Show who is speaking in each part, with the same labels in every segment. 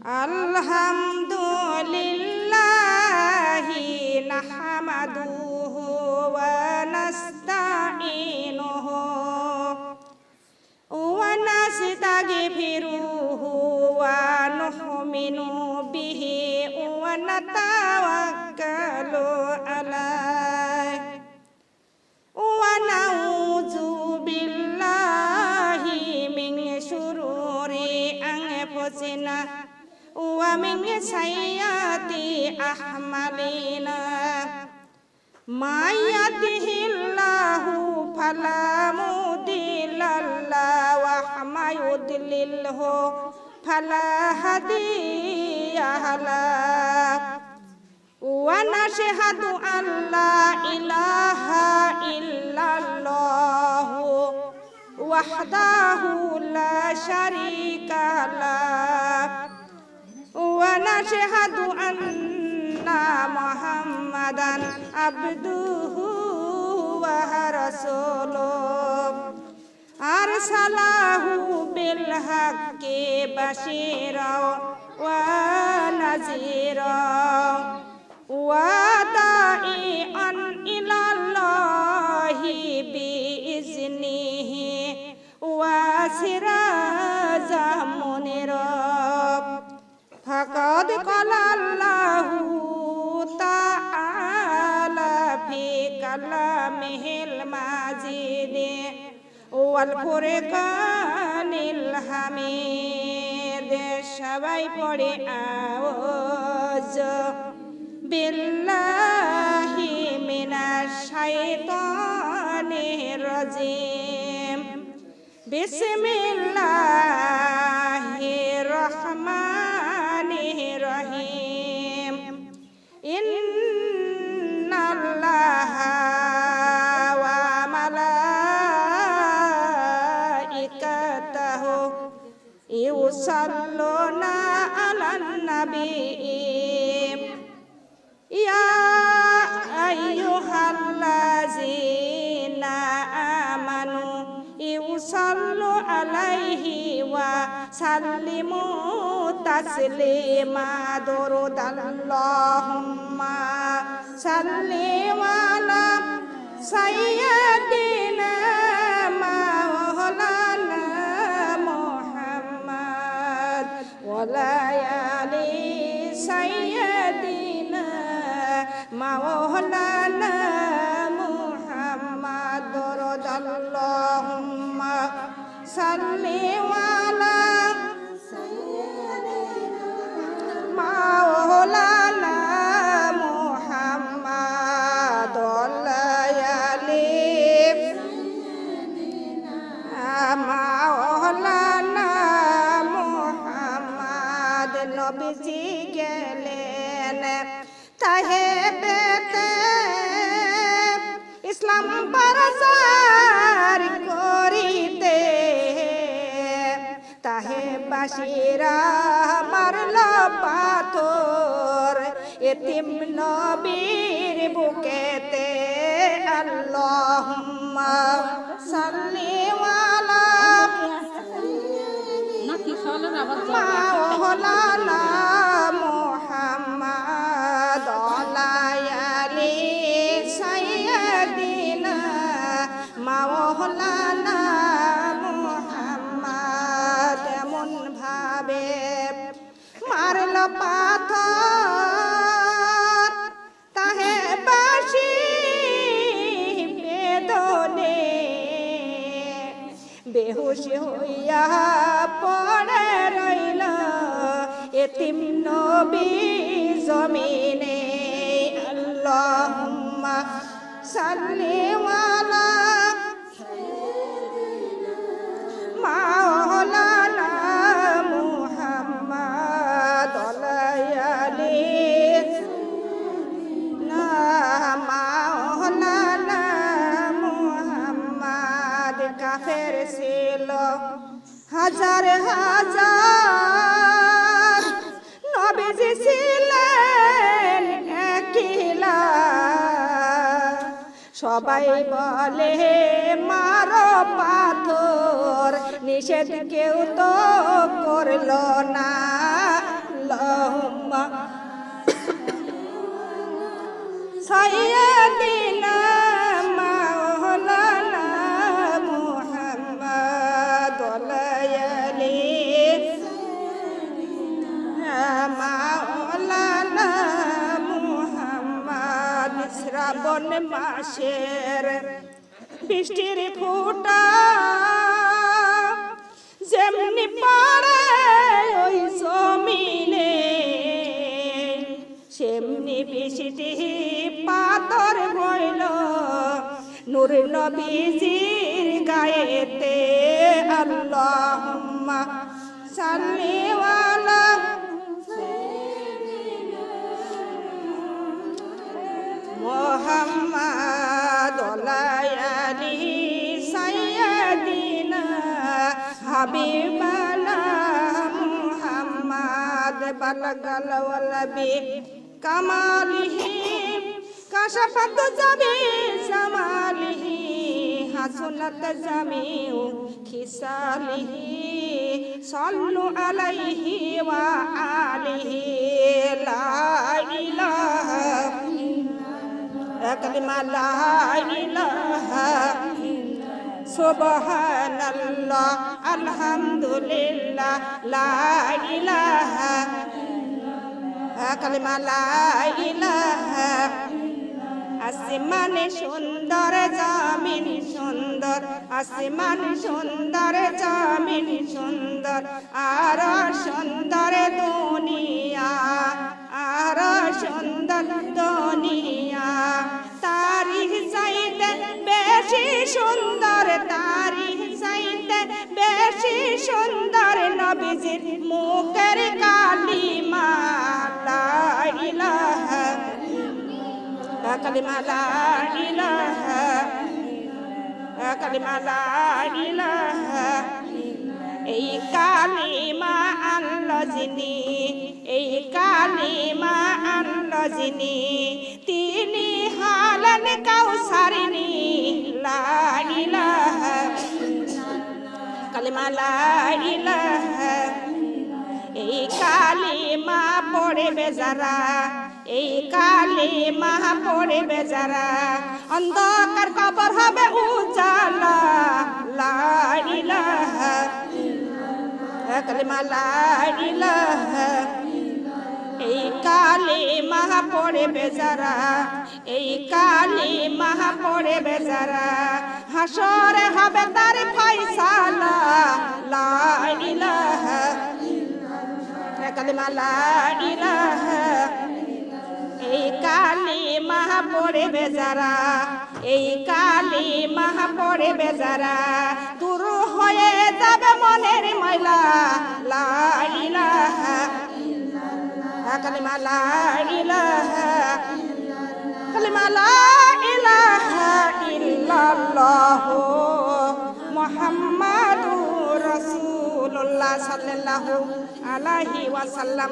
Speaker 1: আলহামদুলিল্লাহি নাহমাদুহু ওয়া নাস্তাঈনুহু ওয়া নাস্তাগফিরুহু ওয়া নু'মিনু বিহি ওয়া নাতাওয়াক্কালু আলাইহি ওয়া নাউযু বিল্লাহি মিন শুরুরি আনফুসিনা ওয়া মিন সাইয়্যাতি আ'মালিনা মা ইয়াহদিহিল্লাহু ফালা মুদিল্লা লাহু ওয়া মা ইউদ্লিলহু ফালা হাদিয়া লাহু ওয়া নাশহাদু আল্লা ইলাহা ইল্লাল্লাহু ওয়াহদাহু লা শারীকা লাহু ওয়া নাশহাদু আন্না মুহাম্মাদান আবদুহু ওয়া রাসূলুহু আরসালাহু বিল হাক্কি বাশীরা ওয়া নাযীরা ওয়া দাঈআন ইলাল্লাহি বিইজনিহি ওয়া সিরাজাম মুনীরা ফাকাদ ক্বালা আল্লাহু তাআলা ফি কালামিহিল মাজিদ ওয়াল ফুরকানিল হামিদ। সবাই পড়ে আউযু বিল্লাহি মিনাশ শাইতানির রাজিম বিসমিল্লাহির রহমানির রহিম ইন্নাল্লাহা ওয়া মালাইকাতাহু ইউসাল্লুনা আলান নাবী ইয়া আইয়ুহাল্লাযীনা আমানু ইউসাল্লু আলাইহি ওয়া সাল্লিমু তাসলিমা দরুদাল্লাহুম্মা সাল্লি আলা সাইয়্যিদিনা মাওলানা মুহাম্মদ ওয়া লা আলি সাইয়্যিদিনা মাওলানা মুহাম্মদ দরুদাল্লাহুম্মা সাল্লি আলা সাইয়্যিদিনা মাওলানা মুহাম্মদ ওয়া লা আলি সাইয়্যিদিনা মাওলানা মুহাম্মদ। নবীজি গেলেন তাহেবেতে ইসলাম প্রচার করিতে তাহেবাসীরা মারল পাথর এতিম নবীর বুকেতে আল্লাহুম্মা সাল্লি আলা মাওলানা মুহাম্মদ ওয়া আলি সাইয়্যিদিনা মাওলানা মুহাম্মদ। এমন ভাবে মারল পাথর তাহে বাসি বেদনে বেহুশ হইয়া পড়ে রইল এতিম নবী জমিনে। আল্লাহুম্মা সাল্লি আলা মাওলানা মুহাম্মদ ওয়া আলি মাওলানা মুহাম্মদ। কাফের ছিল হাজার হাজার নবীজি ছিলেন একলা সবাই বলে মারো পাথর নিষেধ কেউ তো করলো না শ্রাবণ মাসের বৃষ্টির ফোঁটা যেমনি পড়ে ওই জমিনে, সেমনি বৃষ্টি পাথর বইল নূর নবীজির গায়েতে। আল্লাহুম্মা সাল্লি আলা মুহাম্মাদ ওয়া আলি সাইয়্যিদিনা হাবিবানা মুহাম্মাদ। বালাগাল ওয়ালাবি কামালিহি কাশাফাত জামি জামালিহি হাসনাত জামিউ খিসালিহি সাল্লু আলাইহি ওয়া আলিহি। লা ইলাহা কালিমা লা ইলাহা সুবহানাল্লাহ আলহামদুলিল্লাহ লা ইলাহা কালিমা লা ইলাহা। আসমানে সুন্দর জমিন সুন্দর, আসমানে সুন্দর জমিন সুন্দর, আর সুন্দর দুনিয়া, আর সুন্দর দুনিয়া। তারি চাইতে বেশি সুন্দর, তারি চাইতে বেশি সুন্দর নবীজির মুখের কালিমা লা ইলাহা কালিমা লা ইলাহা কালিমা লা ইলাহা। এই কালিমা আনলো যিনি, এই কালিমা আনলো যিনি, তিনি হলেন কাউসারিনী। লা ইলাহা কালিমা লা ইলাহা। এই কালিমা পড়বে যারা, এই কালিমা পড়বে যারা, অন্ধকার কবর হবে উজালা। লা ইলাহা কালিমা লা ইলাহা। এই কালিমা পড়বে যারা, এই কালিমা পড়বে যারা, হাসরে হবে তার ফয়সালা। লা ইলাহা কালিমা লা ইলাহা। এই কালিমা পড়বে যারা, এই কালিমা পড়বে যারা, দূর হয়ে যাবে মনের ময়লা। লা ইলাহা কালিমা লা ইলাহা কালিমা লা ইলাহা ইল্লাল্লাহু মুহাম্মাদুর রাসূলুল্লাহ সাল্লাল্লাহু আলাইহি ওয়াসাল্লাম।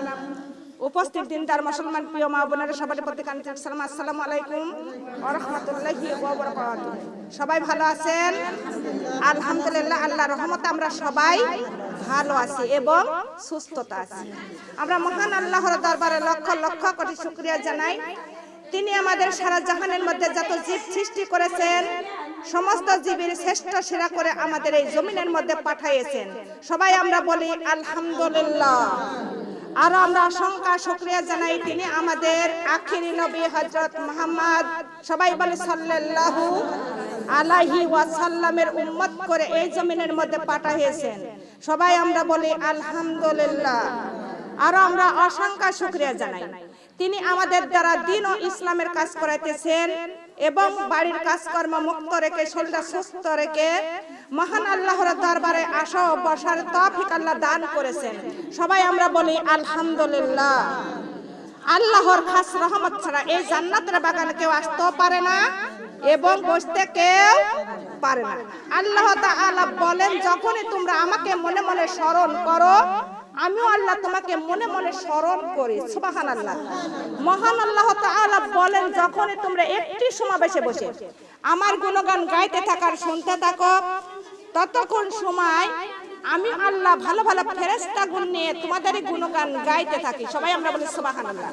Speaker 1: উপস্থিত দিনদার মুসলমান প্রিয় মা বোনেরা, সবার প্রতি আন্তরিক সালাম, আসসালামু আলাইকুম ওয়া রাহমাতুল্লাহি ওয়া বারাকাতুহু। সবাই ভালো আছেন? আলহামদুলিল্লাহ, আল্লাহর রহমতে আমরা সবাই ভালো আছি এবং সুস্থতা আছি। আমরা মহান আল্লাহর দরবারে লক্ষ লক্ষ কোটি শুকরিয়া জানাই। তিনি আমাদের সারা জাহানের মধ্যে যত জীব সৃষ্টি করেছেন, সমস্ত জীবের শ্রেষ্ঠ সেরা করে আমাদের এই জমিনের মধ্যে পাঠিয়েছেন। সবাই আমরা বলি আলহামদুলিল্লাহ। আর আমরা অসংখ্য শুকরিয়া জানাই, তিনি আমাদের আখিরি নবী হযরত মুহাম্মদ, সবাই বলে সাল্লাল্লাহু আলাইহি ওয়াসাল্লামের উম্মত করে এই জমিনের মধ্যে পাঠিয়েছেন। সবাই আমরা বলি আলহামদুলিল্লাহ। আর আমরা অসংখ্য শুকরিয়া জানাই, তিনি আমাদের দ্বারা দ্বীন ও ইসলামের কাজ করাইতেছেন এবং বাড়ির কাজকর্ম মুক্ত রেখে, শরীরটা সুস্থ রেখে মহান আল্লাহর দরবারে আসা ও বসার তৌফিক আল্লাহ দান করেছেন। সবাই আমরা বলি আলহামদুলিল্লাহ। আল্লাহর খাস রহমত ছাড়া এই জান্নাতের বাগানে কেউ আসতেও পারে না এবং বসতে কেউ পারে না। আল্লাহ তাআলা বলেন, যখনই তোমরা আমাকে মনে মনে স্মরণ করো, আমিও আল্লাহ তোমাকে মনে মনে স্মরণ করি। সুবহানাল্লাহ। মহান আল্লাহ তাআলা বলেন, যখনই তোমরা একটি সমাবেশে বসে আমার গুণগান গাইতে থাকার শুনতে থাকো, ততক্ষণ সময় আমি আল্লাহ ভালো ভালো ফেরেশতাগুন নিয়ে তোমাদেরই গুণগান গাইতে থাকি। সবাই আমরা বলি সুবহানাল্লাহ।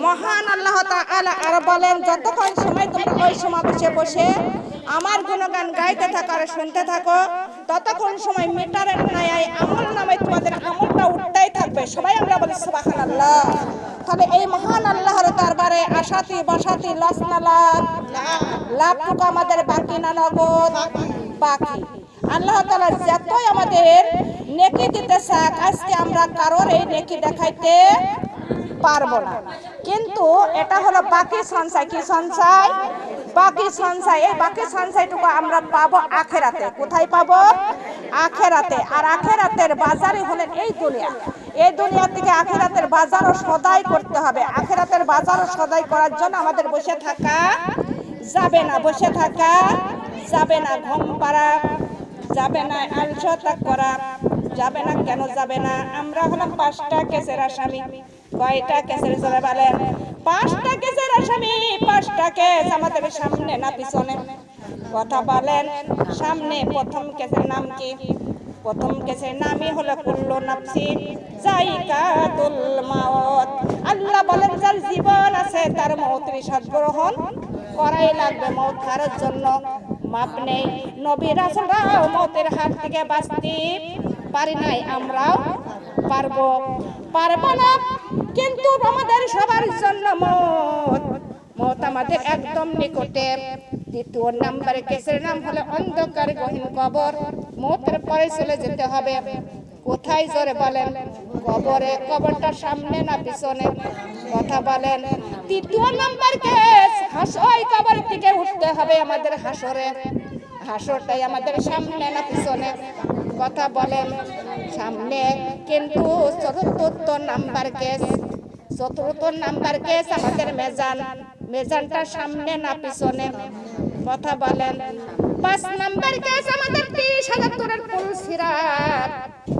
Speaker 1: মহান আল্লাহ তাআলা আর বলেন, যতক্ষণ সময় তোমরা ওই সমাবেশে বসে আমার গুণগান গাইতে থাকো আর শুনতে থাকো, ততক্ষণ সময় মিটারের ন্যায় আমল নামে তোমাদের আমলটা উঠতেই থাকবে। সবাই আমরা বলি সুবহানাল্লাহ। তাহলে এই মহান আল্লাহর দরবারে আশাতি বসাতি লস না লাভ, লাভটুকু আমাদের বাকি না নগদ? বাকি। আল্লাহ তাআলা যতই আমাদের নেকি দিতে চাক, আজকে আমরা কারোর এই নেকি দেখাইতে পারবো না, কিন্তু এটা হলো বাকি সঞ্চয়। কি সঞ্চয়? বাকি সঞ্চয়। এই বাকি সঞ্চয়টুকু আমরা পাবো আখেরাতে। কোথায় পাবো? আখেরাতে। আর আখেরাতের বাজারই হলেন এই দুনিয়া। এই দুনিয়া থেকে আখেরাতের বাজারও সদাই করতে হবে। আখেরাতের বাজারও সদাই করার জন্য আমাদের বসে থাকা যাবে না, বসে থাকা যাবে না, ঘুম পাড়া যাবে না, আলসতা করা যাবে না। কেন যাবে না? আমরা হলাম 5টা কেসের আসামি। কয়টা কেসের? জোরে বলেন। 5টা কেসের আসামি। 5টা কেস আমাদের সামনে না পিছনে? কথা বলেন। সামনে। প্রথম কেসের নাম কি? প্রথম কেসের নামই হলো কুল্লু নাফসিন যায়িকাতুল মাউত। আল্লাহ বলেন যার জীবন আছে তার মৌতের স্বাদ গ্রহণ করাই লাগবে। মৌত হারার জন্য মাপ নেই। নবী রাসূলরাও মৌতের হাত থেকে বাঁচতে পারি নাই, আমরাও পারবো না। কিন্তু আমাদের সবার জন্য মৌত আমাদের একদম নিকটে। দ্বিতীয় নাম্বার কেসের নাম হলো অন্ধকার গহীন কবর। মৌতের পরে চলে যেতে হবে কোথায়? জোরে বলেন। কবরে। কবরটা সামনে না পিছনে? কথা বলেন। তৃতীয় নাম্বার কেস হাসর। কবর থেকে উঠতে হবে আমাদের হাসরে। হাসরটাই আমাদের সামনে না পিছনে? কথা বলেন। সামনে। কিন্তু চতুর্থ নাম্বার কেস আমাদের মেজান। মেজানটা সামনে না পিছনে? কথা বলেন। 5 নাম্বার কেস আমাদের 30,000 দূরের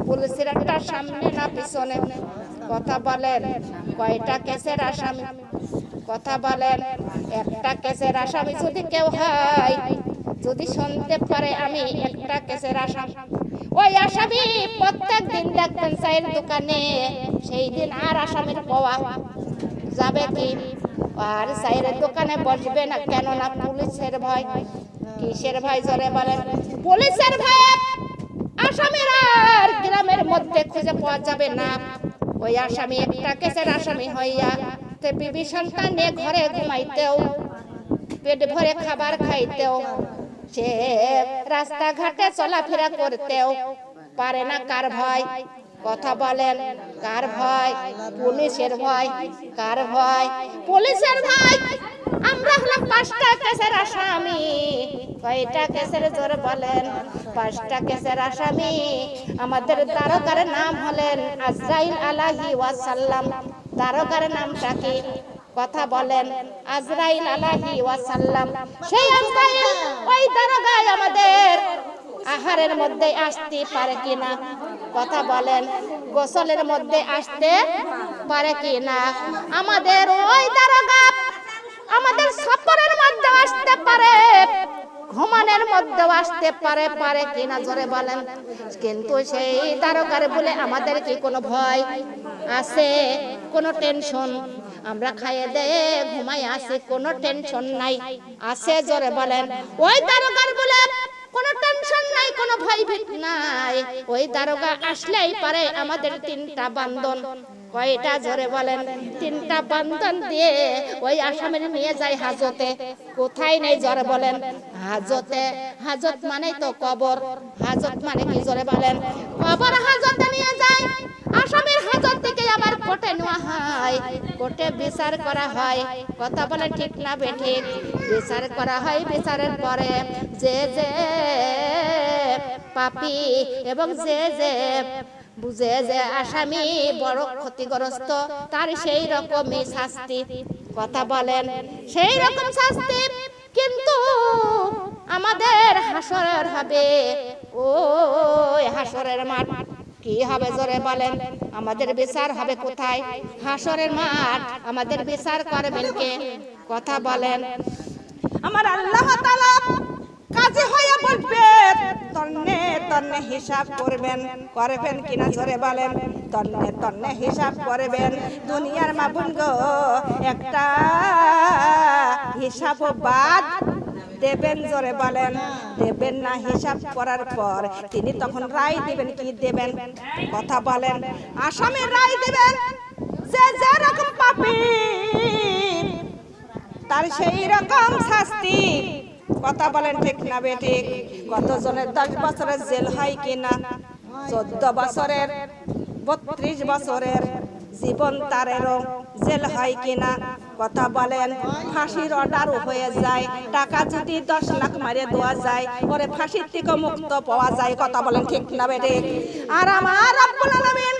Speaker 1: পুলসিরাতটা সামনে না পিছনে? কথা বলেন। কয়টা কেসের আসামি? কথা বলেন। একটা কেসের আসামি যদি কেউ হয়, যদি শুনতে পারে আমি একটা কেসের আসামি, ওই আসামি প্রত্যেক দিন দেখবেন চায়ের দোকানে, সেই দিন আর আসামির পাওয়া যাবে কি? আর চায়ের দোকানে বসবে না। কেন না? পুলিশের ভয়। কিসের ভয়? জোরে বলেন। পুলিশের ভয়। আসামির আর গ্রামের মধ্যে খুঁজে পাওয়া যাবে না। ওই আসামি একটা কেসের আসামি হইয়া তে বিবি সন্তান নিয়ে ঘরে ঘুমাইতেও, পেট ভরে খাবার খাইতেও, সে রাস্তাঘাটে চলাফেরা করতেও পারে না। কার ভয়? কথা বলেন। কার ভয়? পুলিশের ভয়। কার ভয়? পুলিশের ভয়। আমরা হলাম 5টা কেসের আসামি। কয়টা কেসের? জোরে বলেন। 5টা কেসের আসামি। আমাদের দারোগার নাম হলেন আজরাইল আলাইহি ওয়াসাল্লাম। দারোগার নামটা কি? কথা বলেন। আজরাইল আলাইহি ওয়াসাল্লাম। সেই আজরাইল ওই দারোগায় আমাদের আহারের মধ্যে আসতে পারে কিনা? কথা বলেন। গোসলের মধ্যে আসতে পারে কিনা? আমাদের ওই দারোগা আমাদের সফরের মধ্যে আসতে পারে, ঘুমানোর মধ্যে আসতে পারে কিনা? জোরে বলেন। কিন্তু সেই দারোগার বলে আমাদের কি কোনো ভয় আছে? কোনো টেনশন? আমরা খাইয়ে দেয়ে ঘুমাই আছি, কোনো টেনশন নাই? আছে? জোরে বলেন। ওই দারোগার বলে কোনো টেনশন নাই, কোনো ভয় ভীত নাই। ওই দারোগা আসলেই পারে আমাদের 3টা বান্ধন। কয়টা? জোরে বলেন। 3টা বান্ধন দিয়ে ওই আসামির নিয়ে যায় হাজতে। কোথায় নেই? জোরে বলেন। হাজতে। হাজত মানে তো কবর। হাজত মানে কি? জোরে বলেন। কবর হাজতে নিয়ে যায়। আসামির হাজত থেকে আবার কোর্টে নেওয়া হয়, কোর্টে বিচার করা হয়। কথা বলে ঠিক না বেঠিক? বিচার করা হয়। বিচারের পরে যে যে পাপী এবং যে বুঝে যে আসামি বড় ক্ষতিগ্রস্ত, তার সেই রকমই শাস্তি। কথা বলেন। সেই রকম শাস্তি। কিন্তু আমাদের হাসরের হবে, ওই হাসরের মাঠ কি হবে? জোরে বলেন। আমাদের বিচার হবে কোথায়? হাসরের মাঠ। আমাদের বিচার করবেন কে? কথা বলেন। আমার আল্লাহ তাআলা কাজী হয়ে বলবে, তন্নে হিসাব করবেন কিনা? জোরে বলেন। তন্নে হিসাব করবেন। দুনিয়ার মাবুন গো, একটা হিসাব বাদ দেবেন। জোরে বলেন। দেবেন না। হিসাব করার পর তিনি তখন রায় দিবেন। কি দেবেন? কথা বলেন। আসামির রায় দিবেন যে যেরকম পাপী তার সেই রকম শাস্তি। কথা বলেন ঠিক না বেঠিক? কতজনের 10 বছরের জেল হয় কিনা, 14 বছরের, 32 বছরের, জীবন তারেরও জেল হয় কিনা? কথা বলেন। ফাঁসির অর্ডারও হয়ে যায়, টাকা যদি 10 লাখ মারিয়ে দেওয়া যায়, পরে ফাঁসির থেকে মুক্ত পাওয়া যায়। কথা বলেন ঠিক না বেঠিক? আর আমার রব্বুল আলামিন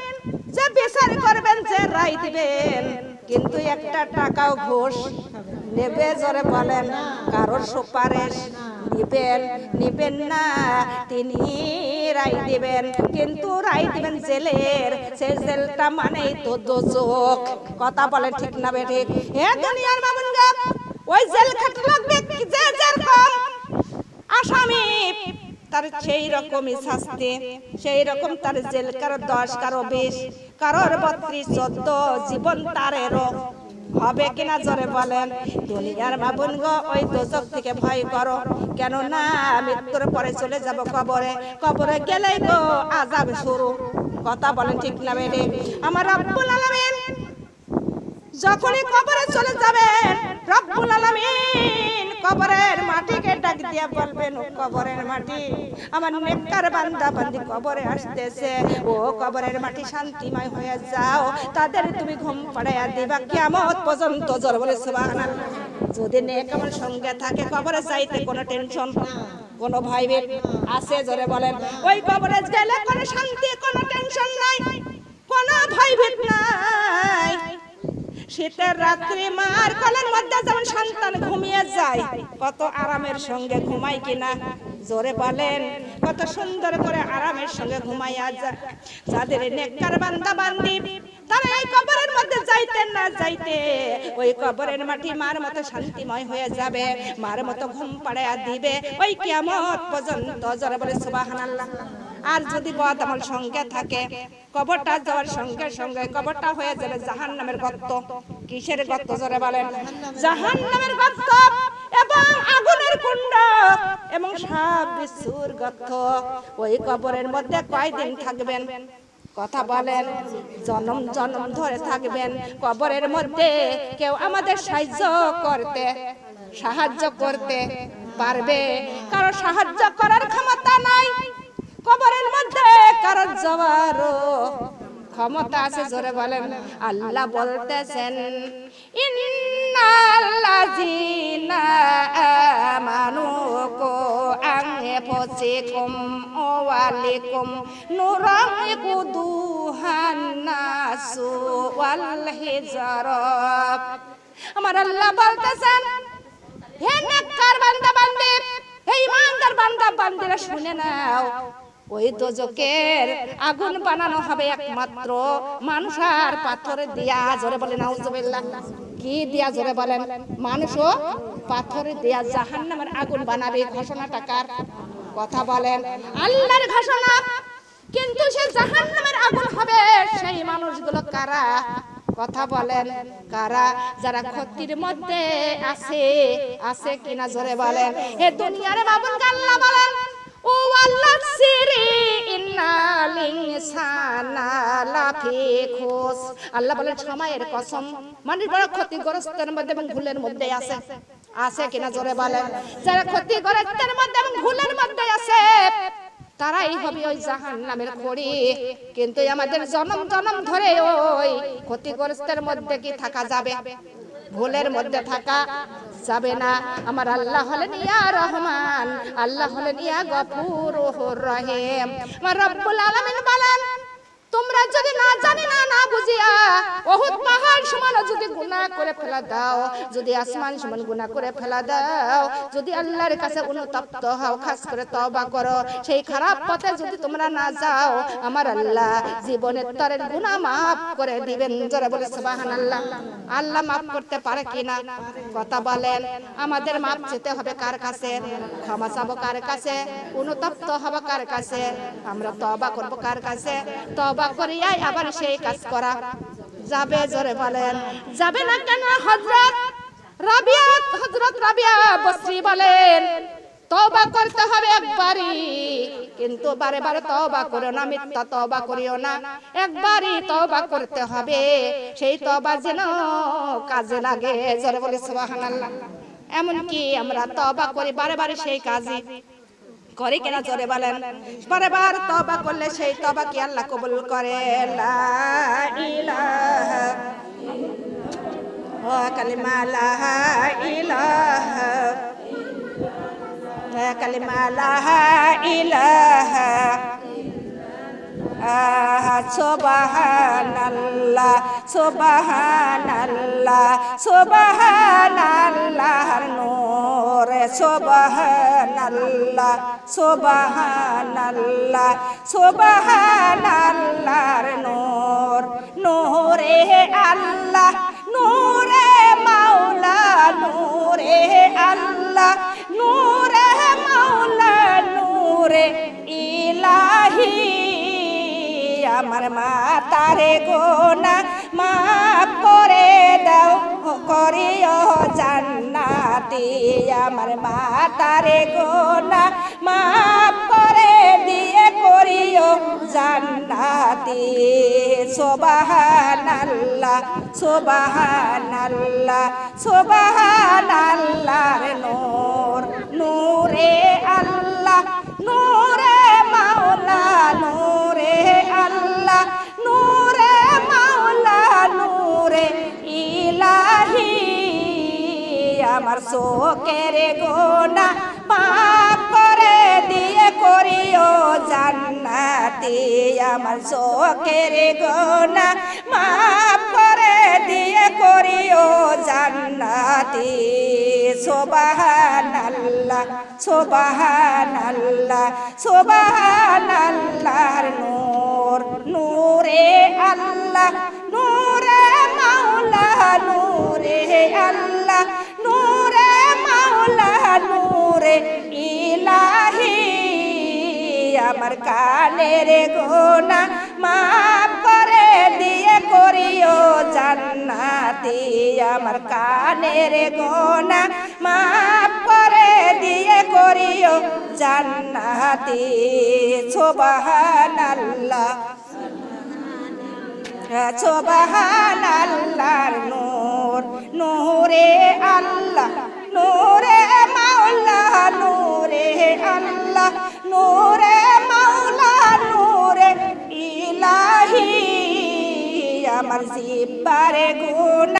Speaker 1: যে বিচার করবেন, যে রায় দিবেন, কিন্তু একটা টাকাও ঘুষ নেবে জোরে বলেন? কারোর সুপারিশ নিবেন না। তিনি রায় দিবেন, কিন্তু রায় দিবেন জেলের। সেই জেলটা মানেই তো দোজখ। কথা বলেন ঠিক না বেঠিক? হে দুনিয়ার মামুনগা, ওই জেল খাটলো ব্যক্তি যে যেরকম আসামি, তার সেই রকমই শাস্তি, সেই রকম তার জেল। কারো 10, কারো 20, কারোর 32, 14, জীবন তারেরও হবে কিনা জোরে বলেন? দুনিয়ার মাবুন গো, ওই দোজখ থেকে ভয় করো, কেন না মৃত্যুর পরে চলে যাব কবরে। কবরে গেলেই গো আযাব শুরু। কথা বলেন ঠিক না বেঠিক? আমার রব্বুল আলামিন যখনই কবরে চলে যাবেন, রব্বুল আলামিন কবরের মাটিকে ডাক দিয়ে বলবেন, ও কবরের মাটি, আমার নেককার বান্দা বান্দি কবরে আসতেছে, ও কবরের মাটি শান্তিময় হয়ে যাও, তাদের তুমি ঘুম পাড়াইয়া দিবা কিয়ামত পর্যন্ত। জোরে বলে সুবহানাল্লাহ। যদি নেক আমার সঙ্গে থাকে, কবরে যাইতে কোনো টেনশন, কোনো ভয় ভীত আছে? জোরে বলেন। ওই কবরে গেলে কোনো শান্তি, কোনো টেনশন নাই, কোনো ভয় ভীত নাই। শীতের রাত্রি মার কোলের মধ্যে যেমন সন্তান ঘুমিয়ে যায়, কত আরামের সঙ্গে ঘুমায় কিনা? জোরে বলেন। কত সুন্দর করে আরামের সঙ্গে ঘুমাইয়া যায়। যাদের নেককার বান্দা বান্দি, তারা এই কবরের মধ্যে যাইতে না যাইতে ওই কবরের মাটি মার মতো শান্তিময় হয়ে যাবে, মার মতো ঘুম পাড়াইয়া দিবে ওই কিয়ামত পর্যন্ত। জোরে বলে সুবহানাল্লাহ। আর যদি বদ আমল সঙ্গে থাকে, কবরটা যাওয়ার সঙ্গে সঙ্গে কবরটা হয়ে যাবে জাহান্নামের গর্ত। কিসের গর্ত? জোরে বলেন। জাহান্নামের গর্ত এবং আগুনের কুণ্ড এবং সাপ বিচ্ছুর গর্ত। ওই কবরের মধ্যে কয়দিন থাকবেন? কথা বলেন। জনম জনম ধরে থাকবেন কবরের মধ্যে। কেউ আমাদের সাহায্য করতে পারবে? কারো সাহায্য করার ক্ষমতা নাই। কবরের মধ্যে কারো যাওয়ার ক্ষমতা আছে? জোরে বলেন। আল্লাহ বলতেছেন, ইন্নাল্লাযীনা আমানু আনফুসিকুম ওয়া আলাইকুম নূরান ইয়াকুদুহান নাসু ওয়াল হিজারাত। আমার আল্লাহ বলতেছেন, হে নেককার বান্দা বান্দি, হে ঈমানদার বান্দা বান্দিরা শুনে নাও, ওই দোজখের আগুন বানানো হবে একমাত্র মানুষ আর পাথর দিয়া। জোরে বলেন নাউজুবিল্লাহ। কি দিয়া? জোরে বলেন। মানুষ ও পাথর দিয়া জাহান্নামের আগুন বানাবে। ঘোষণাটা কার? কথা বলেন। আল্লাহর ঘোষণা। কিন্তু সেই জাহান্নামের আগুন হবে সেই মানুষগুলো কারা? কথা বলেন। কারা? যারা ক্ষতির মধ্যে আছে কিনা? জোরে বলেন। হে দুনিয়ার বাবুল, আল্লাহ বলেন, ও আল্লাহ সিরি ইন্নাল ইনসানা লাফি খুস। আল্লাহ বলেন, সময়ের কসম, মানুষ বড় ক্ষতিগ্রস্তের মধ্যে এবং ভুলের মধ্যে আছে কিনা? জোরে বলেন। যারা ক্ষতিগ্রস্তের মধ্যে এবং ভুলের মধ্যে আছে, তারাই হবে ওই জাহান্নামের খড়ি। কিন্তু আমাদের জনম জনম ধরে ওই ক্ষতিগ্রস্তের মধ্যে কি থাকা যাবে? ভুলের মধ্যে থাকা যাবে না। আমার আল্লাহ হলেন ইয়া রহমান, আল্লাহ হলেন ইয়া গফুরুর রহিম। আমার রব্বুল আলামিন বলেন, তোমরা যদি না জানি না বুঝিয়া উহুদ পাহাড় সমান যদি গুনাহ করে ফেলা দাও, যদি আসমান সমান গুনাহ করে ফেলা দাও, যদি আল্লাহর কাছে অনুতপ্ত হও, খাস করে তওবা করো, সেই খারাপ পথে যদি তোমরা না যাও, আমার আল্লাহ জীবনের তরের গুনাহ maaf করে দিবেন। জোরে বলে সুবহানাল্লাহ। আল্লাহ maaf করতে পারে কিনা? কথা বলেন। আমাদের maaf চেতে হবে কার কাছে? ক্ষমা চাবো কার কাছে? অনুতপ্ত হব কার কাছে? আমরা তওবা করব কার কাছে? তওবা করিয়াই আবার সেই কাজ করা যাবে? জোরে বলেন। যাবে না কেন? হযরত রাবিয়া বসরি বলেন, তওবা করতে হবে একবারই, কিন্তু বারে বারে তওবা করো না, মিথ্যা তওবা করিও না। একবারই তওবা করতে হবে, সেই তওবা যেন কাজে লাগে। জোরে বলি সুবহানাল্লাহ। এমনকি আমরা তওবা করি বারে বারে, সেই কাজই করে কিনা জোরে বলেন? বারবার তওবা করলে সেই তওবা কি আল্লাহ কবুল করে? লা ইলাহা ওয়া কালিমা লা ইলাহা, কালিমা লা ইলাহা, সুবহানাল্লাহ সুবহানাল্লাহ সুবহানাল্লাহর নূর, সুবহানাল্লাহ সুবহানাল্লাহ সুবহানাল্লাহর নূর। নূরে আল্লাহ নূরে মাওলা, নূরে আল্লাহ নূরে মাওলা, নূরে ইলাহি। আমার মাতারে গোনা মাফ করে দাও, করিও জান্নাতি। আমার মাতারে গোনা মাফ করে দিয়ে করিও জান্নাতি। সুবহানাল্লাহ সুবহানাল্লাহ সুবহানাল্লাহর নূর। নূরে আল্লাহ নূরে মাওলা, নূরে আল্লাহ নূরে মাওলা, নূরে ইলাহি। আমার চোখের গোনা মাফ করে দিয়ে করিও জান্নাতি। আমার চোখের গোনা মাফ করে দিয়ে করিও জান্নাতি। সুবহানাল্লাহ সুবহানাল্লাহ সুবহানাল্লাহর নূর। নূরে আল্লাহ নূরে মাওলা, নূরে আল্লাহ নূরে মাওলা, নূরে ইলাহি। আমার কানের গোনা মাফ করে দিয়ে করিও জান্নাতি। আমার কানের গোনা মাফ করে দিয়ে করিও জান্নাতি। সুবহানাল্লাহ সুবহানাল্লাহর নূর। নূরে আল্লাহ নূরে মাওলা, নূরে আল্লাহ নূরে মাওলা, নূরে ইলাহি। আমার জিব্বার গুনাহ